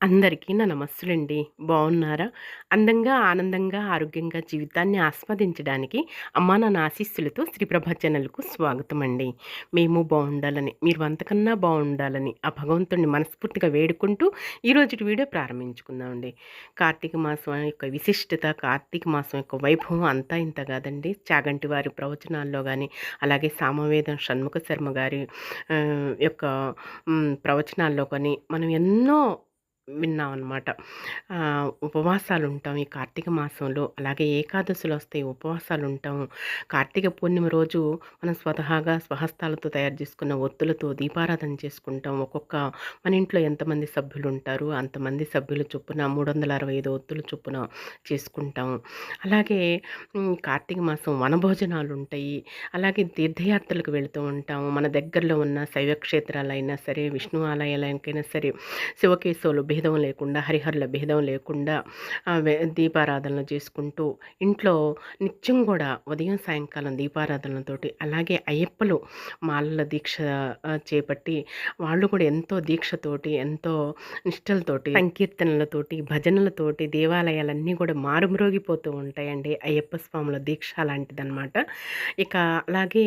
అందరికీ నా నమస్సులండి. బావున్నారా? అందంగా, ఆనందంగా, ఆరోగ్యంగా జీవితాన్ని ఆస్వాదించడానికి అమ్మా నాన్న ఆశీస్సులతో శ్రీప్రభ ఛానల్‌కు స్వాగతమండి. మేము బావుండాలని, మీరు అంతకన్నా బావుండాలని ఆ భగవంతుడిని మనస్ఫూర్తిగా వేడుకుంటూ ఈరోజుటి వీడియో ప్రారంభించుకుందామండి. కార్తీక మాసం యొక్క విశిష్టత, కార్తీక మాసం యొక్క వైభవం అంతా ఇంత కాదండి. చాగంటి వారి ప్రవచనాల్లో గాని, అలాగే సామవేదం షణ్ముఖ శర్మ గారి యొక్క ప్రవచనాల్లో కానీ మనం ఎన్నో విన్నామనమాట. ఉపవాసాలుంటాం ఈ కార్తీక మాసంలో. అలాగే ఏకాదశులొస్తాయి, ఉపవాసాలుంటాము. కార్తీక పూర్ణిమ రోజు మనం స్వతహాగా స్వహస్తాలతో తయారు చేసుకున్న ఒత్తులతో దీపారాధన చేసుకుంటాం. మన ఇంట్లో ఎంతమంది సభ్యులుంటారో అంతమంది సభ్యుల చొప్పున 365 ఒత్తుల చొప్పున చేసుకుంటాము. అలాగే కార్తీక మాసం వనభోజనాలుంటాయి. అలాగే తీర్థయాత్రలకు వెళుతూ ఉంటాము. మన దగ్గరలో ఉన్న శైవ క్షేత్రాలైనా సరే, విష్ణు ఆలయాలకైనా సరే, శివకేశవులు భేదం లేకుండా, హరిహరుల భేదం లేకుండా దీపారాధనలు చేసుకుంటూ ఇంట్లో నిత్యం కూడా ఉదయం సాయంకాలం దీపారాధనలతోటి, అలాగే అయ్యప్పలు మాలల దీక్ష చేపట్టి వాళ్ళు కూడా ఎంతో దీక్షతోటి, ఎంతో నిష్టలతోటి, సంకీర్తనలతోటి, భజనలతోటి దేవాలయాలన్నీ కూడా మారుమ్రోగిపోతూ ఉంటాయండి. అయ్యప్ప స్వాముల దీక్ష అలాంటిదనమాట. ఇక అలాగే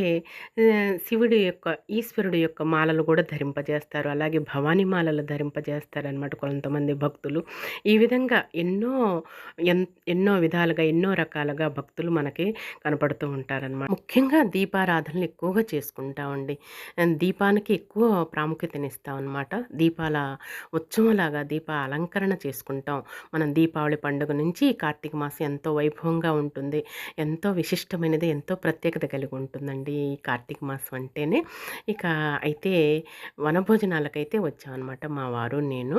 ఈశ్వరుడు యొక్క మాలలు కూడా ధరింపజేస్తారు. అలాగే భవానీ మాలలు ధరింపజేస్తారనమాట కొంతమంది భక్తులు. ఈ విధంగా ఎన్నో విధాలుగా, ఎన్నో రకాలుగా భక్తులు మనకి కనపడుతూ ఉంటారనమాట. ముఖ్యంగా దీపారాధనలు ఎక్కువగా చేసుకుంటామండి. దీపానికి ఎక్కువ ప్రాముఖ్యతనిస్తామనమాట. దీపాల ఉత్సవంలాగా దీప అలంకరణ చేసుకుంటాం. మనం దీపావళి పండుగ నుంచి కార్తీక మాసం ఎంతో వైభవంగా ఉంటుంది. ఎంతో విశిష్టమైనది, ఎంతో ప్రత్యేకత కలిగి ఉంటుందండి ఈ కార్తీక మాసం అంటేనే. ఇక అయితే వనభోజనాలకైతే వచ్చామన్నమాట మా వారు నేను.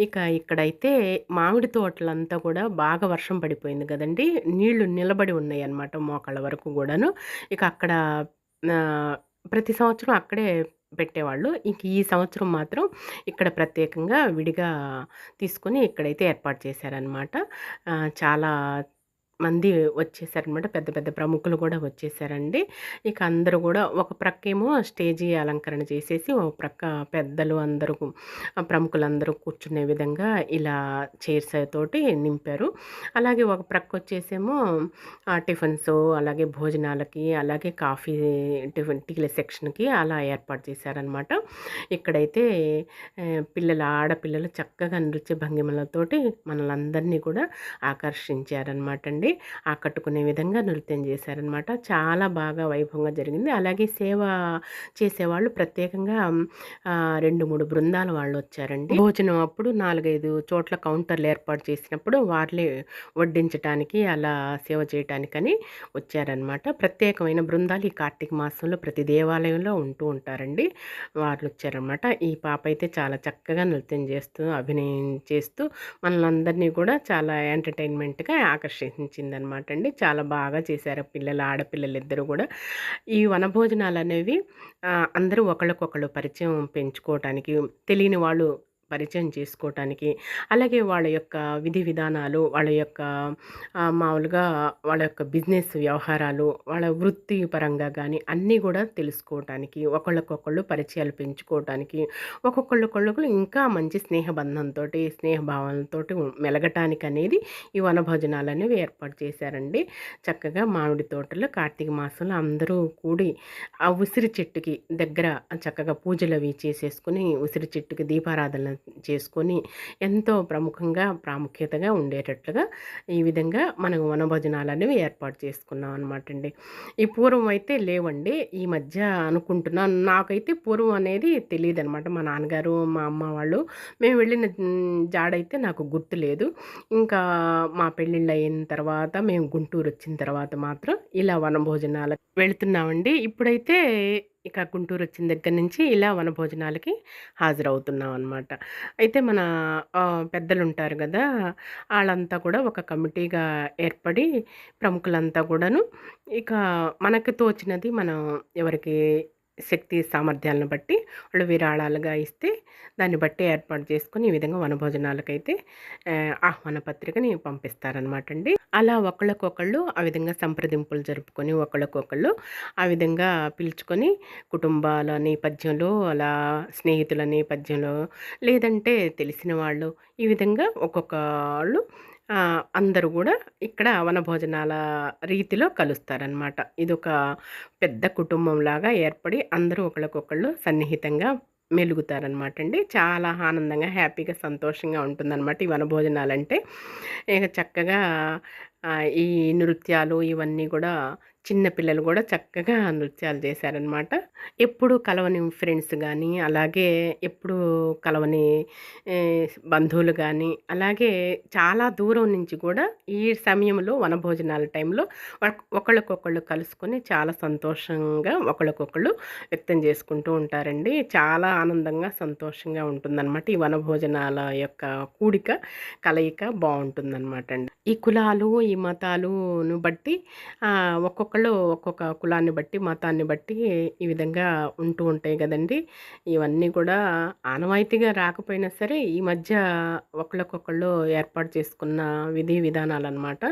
ఇక ఇక్కడైతే మామిడి తోటలంతా కూడా బాగా వర్షం పడిపోయింది కదండీ! నీళ్లు నిలబడి ఉన్నాయన్నమాట మోకాళ్ళ వరకు గూడాను. ఇక అక్కడ ప్రతి సంవత్సరం అక్కడే పెట్టేవాళ్ళు. ఇంక ఈ సంవత్సరం మాత్రం ఇక్కడ ప్రత్యేకంగా విడిగా తీసుకొని ఇక్కడైతే ఏర్పాటు చేశారనమాట. చాలా మంది వచ్చేసారనమాట. పెద్ద పెద్ద ప్రముఖులు కూడా వచ్చేసారండి. ఇక అందరూ కూడా ఒక ప్రక్కేమో స్టేజీ అలంకరణ చేసేసి, ఒక ప్రక్క పెద్దలు అందరూ ప్రముఖులందరూ కూర్చునే విధంగా ఇలా చైర్స్ తోటి నింపారు. అలాగే ఒక ప్రక్కొచ్చేసేమో టిఫిన్స్, అలాగే భోజనాలకి, అలాగే కాఫీ టీల సెక్షన్‌కి అలా ఏర్పాటు చేశారనమాట. ఇక్కడైతే ఆడపిల్లలు చక్కగా నృత్య భంగిమలతోటి మనలందరినీ కూడా ఆకర్షించారనమాట అండి. ఆకట్టుకునే విధంగా నృత్యం చేశారనమాట. చాలా బాగా వైభవంగా జరిగింది. అలాగే సేవ చేసేవాళ్ళు ప్రత్యేకంగా 2, 3 బృందాల వాళ్ళు వచ్చారండి. భోజనం అప్పుడు 4, 5 చోట్ల కౌంటర్లు ఏర్పాటు చేసినప్పుడు వాళ్ళే వడ్డించటానికి, అలా సేవ చేయటానికని వచ్చారనమాట. ప్రత్యేకమైన బృందాలు ఈ కార్తీక మాసంలో ప్రతి దేవాలయంలో ఉంటూ ఉంటారండి. వాళ్ళు వచ్చారనమాట. ఈ పాప అయితే చాలా చక్కగా నృత్యం చేస్తూ, అభినయం చేస్తూ మనలందరినీ కూడా చాలా ఎంటర్టైన్మెంట్‌గా ఆకర్షించిందనమాట అండి. చాలా బాగా చేశారు ఆడపిల్లలిద్దరూ కూడా. ఈ వనభోజనాలనేవి అందరూ ఒకళ్ళకొకళ్ళు పరిచయం పెంచుకోవటానికి, తెలియని వాళ్ళు పరిచయం చేసుకోవటానికి, అలాగే వాళ్ళ యొక్క విధి విధానాలు, వాళ్ళ యొక్క మామూలుగా వాళ్ళ యొక్క బిజినెస్ వ్యవహారాలు, వాళ్ళ వృత్తి పరంగా కానీ అన్నీ కూడా తెలుసుకోవటానికి, ఒకళ్ళకొకళ్ళు పరిచయాలు పెంచుకోవటానికి, ఒక్కొక్కళ్ళొకళ్ళు ఇంకా మంచి స్నేహబంధంతోటి, స్నేహభావాలతోటి మెలగటానికనేది ఈ వనభోజనాలనేవి ఏర్పాటు చేశారండి. చక్కగా మామిడి తోటలో కార్తీక మాసంలో అందరూ కూడి ఆ ఉసిరి చెట్టుకి దగ్గర చక్కగా పూజలవి చేసేసుకొని, ఉసిరి చెట్టుకి దీపారాధన చేసుకొని, ఎంతో ప్రాముఖ్యతగా ఉండేటట్లుగా ఈ విధంగా మనం వనభోజనాలనేవి ఏర్పాటు చేసుకున్నాం అనమాట అండి. ఈ పూర్వం అయితే లేవండి. ఈ మధ్య అనుకుంటున్నాను. నాకైతే పూర్వం అనేది తెలీదనమాట. మా నాన్నగారు, మా అమ్మ వాళ్ళు మేము వెళ్ళిన జాడైతే నాకు గుర్తులేదు. ఇంకా మా పెళ్ళిళ్ళు అయిన తర్వాత, మేము గుంటూరు వచ్చిన తర్వాత మాత్రం ఇలా వనభోజనాలకు వెళుతున్నామండి. ఇప్పుడైతే ఇక గుంటూరు వచ్చిన దగ్గర నుంచి ఇలా వనభోజనాలకి హాజరవుతున్నాం అనమాట. అయితే మన పెద్దలుంటారు గదా! ఆళ్ళంతా కూడా ఒక కమిటీగా ఏర్పడి ప్రముఖులంతా కూడాను ఇక మనకు తోచినది మనం ఎవరికి శక్తి సామర్థ్యాలను బట్టి వాళ్ళు విరాళాలుగా ఇస్తే దాన్ని బట్టి ఏర్పాటు చేసుకొని ఈ విధంగా వనభోజనాలకైతే ఆహ్వాన పత్రికని పంపిస్తారనమాట అండి. అలా ఒకళ్ళకొకళ్ళు ఆ విధంగా సంప్రదింపులు జరుపుకొని ఒకళ్ళకొకళ్ళు ఆ విధంగా పిలుచుకొని కుటుంబాల నేపథ్యంలో అలా స్నేహితుల నేపథ్యంలో లేదంటే తెలిసిన వాళ్ళు ఈ విధంగా ఒక్కొక్కళ్ళు అందరూ కూడా ఇక్కడ వనభోజనాల రీతిలో కలుస్తారనమాట. ఇదొక పెద్ద కుటుంబంలాగా ఏర్పడి అందరూ ఒకళ్ళకొకళ్ళు సన్నిహితంగా మెలుగుతారనమాట అండి. చాలా ఆనందంగా, హ్యాపీగా, సంతోషంగా ఉంటుందనమాట ఈ వనభోజనాలంటే. ఇక చక్కగా ఈ నృత్యాలు ఇవన్నీ కూడా చిన్న పిల్లలు కూడా చక్కగా నృత్యాలు చేశారనమాట. ఎప్పుడు కలవని ఫ్రెండ్స్ గానీ, అలాగే ఎప్పుడు కలవని బంధువులు గానీ, అలాగే చాలా దూరం నుంచి కూడా ఈ సమయంలో వనభోజనాల టైంలో ఒకళ్ళకొకళ్ళు కలుసుకొని చాలా సంతోషంగా ఒకళ్ళకొకళ్ళు వ్యక్తం చేసుకుంటూ ఉంటారండి. చాలా ఆనందంగా, సంతోషంగా ఉంటుందన్నమాట. ఈ వనభోజనాల యొక్క కూడిక, కలయిక బావుంటుందన్నమాట అండి. ఈ కులాలు, ఈ మతాలును బట్టి ఒక్కొక్కళ్ళు ఒక్కొక్క కులాన్ని బట్టి, మతాన్ని బట్టి ఈ విధంగా ఉంటూ ఉంటాయి కదండీ! ఇవన్నీ కూడా ఆనవాయితీగా రాకపోయినా సరే ఈ మధ్య ఒకళ్ళకొకళ్ళు ఏర్పాటు చేసుకున్న విధి విధానాలన్నమాట.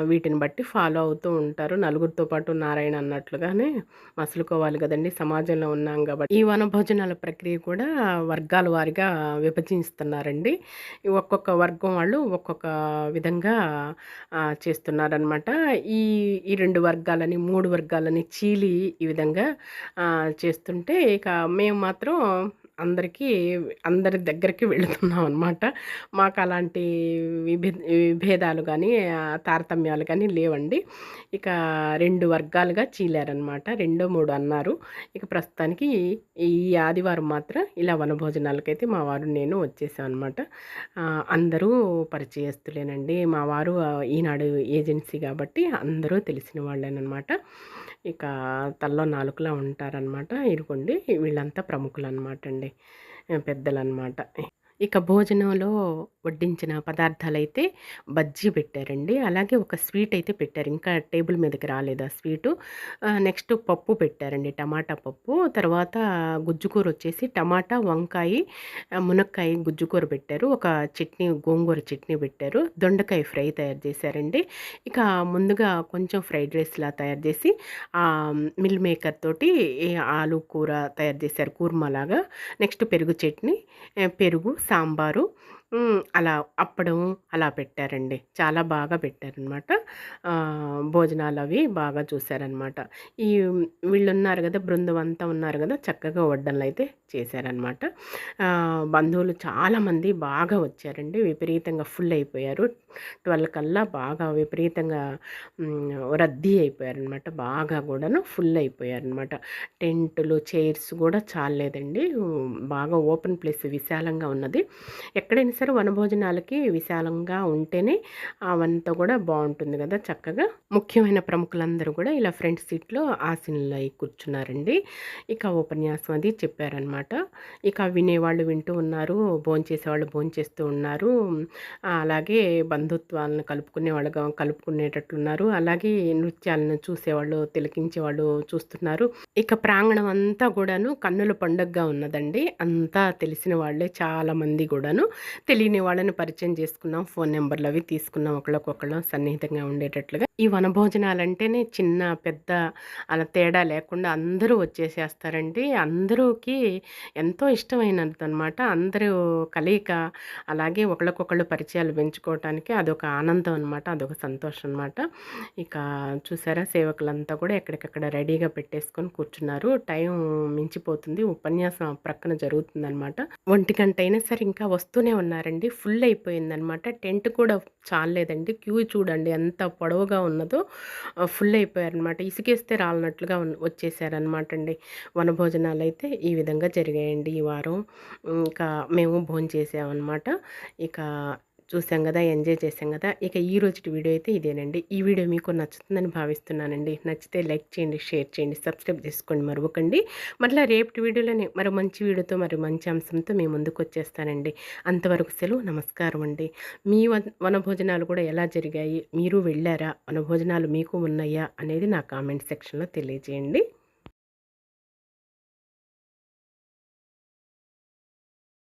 వీటిని బట్టి ఫాలో అవుతూ ఉంటారు. నలుగురితో పాటు నారాయణ అన్నట్లుగానే మసులుకోవాలి కదండీ! సమాజంలో ఉన్నాం కాబట్టి. ఈ వనభోజనాల ప్రక్రియ కూడా వర్గాల వారీగా విభజిస్తున్నారండి. ఒక్కొక్క వర్గం వాళ్ళు ఒక్కొక్క విధంగా చేస్తున్నారనమాట. ఈ ఈ 2 వర్గాలని, 3 వర్గాలని చీలి ఈ విధంగా చేస్తుంటే ఇక మేము మాత్రం అందరి దగ్గరికి వెళుతున్నామనమాట. మాకు అలాంటి విభేదాలు గానీ, తారతమ్యాలు కానీ లేవండి. ఇక 2 వర్గాలుగా చీలారనమాట. 2, 3 అన్నారు. ఇక ప్రస్తుతానికి ఈ ఆదివారం మాత్రం ఇలా వనభోజనాలకైతే మా వారు, నేను వచ్చేసామనమాట. అందరూ పరిచయస్తులేనండి. మా వారు ఈనాడు ఏజెన్సీ కాబట్టి అందరూ తెలిసిన వాళ్ళేనమాట. ఇక తలలో నాలుకలా ఉంటారనమాట. ఇదిగోండి వీళ్ళంతా ప్రముఖులనమాట అండి, పెద్దలనమాట. ఇక భోజనంలో వడ్డించిన పదార్థాలైతే బజ్జీ పెట్టారండి. అలాగే ఒక స్వీట్ అయితే పెట్టారు. ఇంకా టేబుల్ మీదకి రాలేదు ఆ స్వీటు. నెక్స్ట్ పప్పు పెట్టారండి, టమాటా పప్పు. తర్వాత గుజ్జుకూర వచ్చేసి టమాటా, వంకాయ, మునక్కాయ గుజ్జుకూర పెట్టారు. ఒక చట్నీ, గోంగూర చట్నీ పెట్టారు. దొండకాయ ఫ్రై తయారు చేశారండి. ఇక ముందుగా కొంచెం ఫ్రైడ్ రైస్లా తయారు చేసి మిల్ మేకర్ తోటి ఆలు కూర తయారు చేశారు, కూర్మాలాగా. నెక్స్ట్ పెరుగు చట్నీ, పెరుగు, సాంబారు, అలా అప్పడం అలా పెట్టారండి. చాలా బాగా పెట్టారనమాట. భోజనాలు అవి బాగా చూశారనమాట. ఈ వీళ్ళున్నారు కదా, బృందం అంతా ఉన్నారు కదా, చక్కగా వడ్డనలు అయితే చేశారనమాట. బంధువులు చాలామంది బాగా వచ్చారండి. విపరీతంగా ఫుల్ అయిపోయారు. 12 కల్లా బాగా విపరీతంగా రద్దీ అయిపోయారనమాట. బాగా కూడాను ఫుల్ అయిపోయారనమాట. టెంటులు, చైర్స్ కూడా చాలేదండి. బాగా ఓపెన్ ప్లేస్, విశాలంగా ఉన్నది. ఎక్కడైనా సరే వనభోజనాలకి విశాలంగా ఉంటేనే అవంతా కూడా బాగుంటుంది కదా చక్కగా. ముఖ్యమైన ప్రముఖులందరూ కూడా ఇలా ఫ్రంట్ సీట్లో ఆసీనులు అయి కూర్చున్నారండి. ఇక ఉపన్యాసం అది చెప్పారనమాట. ఇక వినేవాళ్ళు వింటూ ఉన్నారు, భోంచేసేవాళ్ళు భోంచేస్తూ ఉన్నారు. అలాగే బంధుత్వాలను కలుపుకునేటట్లున్నారు. అలాగే నృత్యాలను చూసేవాళ్ళు, తిలకించేవాళ్ళు చూస్తున్నారు. ఇక ప్రాంగణం అంతా కూడాను కన్నుల పండుగగా ఉన్నదండి. అంతా తెలిసిన వాళ్ళే చాలామంది కూడాను. తెలియని వాళ్ళని పరిచయం చేసుకున్నాం, ఫోన్ నెంబర్లు అవి తీసుకున్నాం, ఒకళ్ళకొకళ్ళం సన్నిహితంగా ఉండేటట్లుగా. ఈ వనభోజనాలంటేనే చిన్న పెద్ద అలా తేడా లేకుండా అందరూ వచ్చేసేస్తారండి. అందరూకి ఎంతో ఇష్టమైనదనమాట. అందరూ కలయిక, అలాగే ఒకళ్ళకొకళ్ళు పరిచయాలు పెంచుకోవటానికి అదొక ఆనందం అనమాట, అదొక సంతోషం అనమాట. ఇక చూసారా, సేవకులంతా కూడా ఎక్కడికక్కడ రెడీగా పెట్టేసుకొని కూర్చున్నారు. టైం మించిపోతుంది, ఉపన్యాసం ప్రక్కన జరుగుతుందనమాట. 1 గంట అయినా సరే ఇంకా వస్తూనే ఉన్నారండి. ఫుల్ అయిపోయిందనమాట. టెంట్ కూడా చాలేదండి. క్యూ చూడండి ఎంత పొడవుగా ఉన్నదో. ఫుల్ అయిపోయారనమాట. ఇసుకేస్తే రాలనట్లుగా వచ్చేసారనమాట అండి. వనభోజనాలు అయితే ఈ విధంగా జరిగాయండి ఈ వారం. ఇంకా మేము భోంచేసామన్నమాట. ఇక చూసాం కదా, ఎంజాయ్ చేసాం కదా. ఇక ఈ రోజుటి వీడియో అయితే ఇదేనండి. ఈ వీడియో మీకు నచ్చుతుందని భావిస్తున్నానండి. నచ్చితే లైక్ చేయండి, షేర్ చేయండి, సబ్స్క్రైబ్ చేసుకోండి మరవకండి. మళ్ళీ రేపటి వీడియోలోనే మరో మంచి వీడియోతో, మరి మంచి అంశంతో మీ ముందుకు వచ్చేస్తానండి. అంతవరకు సెలవు, నమస్కారం అండి. మీ వనభోజనాలు కూడా ఎలా జరిగాయి, మీరు వెళ్ళారా, వనభోజనాలు మీకు ఉన్నాయా అనేది నా కామెంట్ సెక్షన్లో తెలియజేయండి.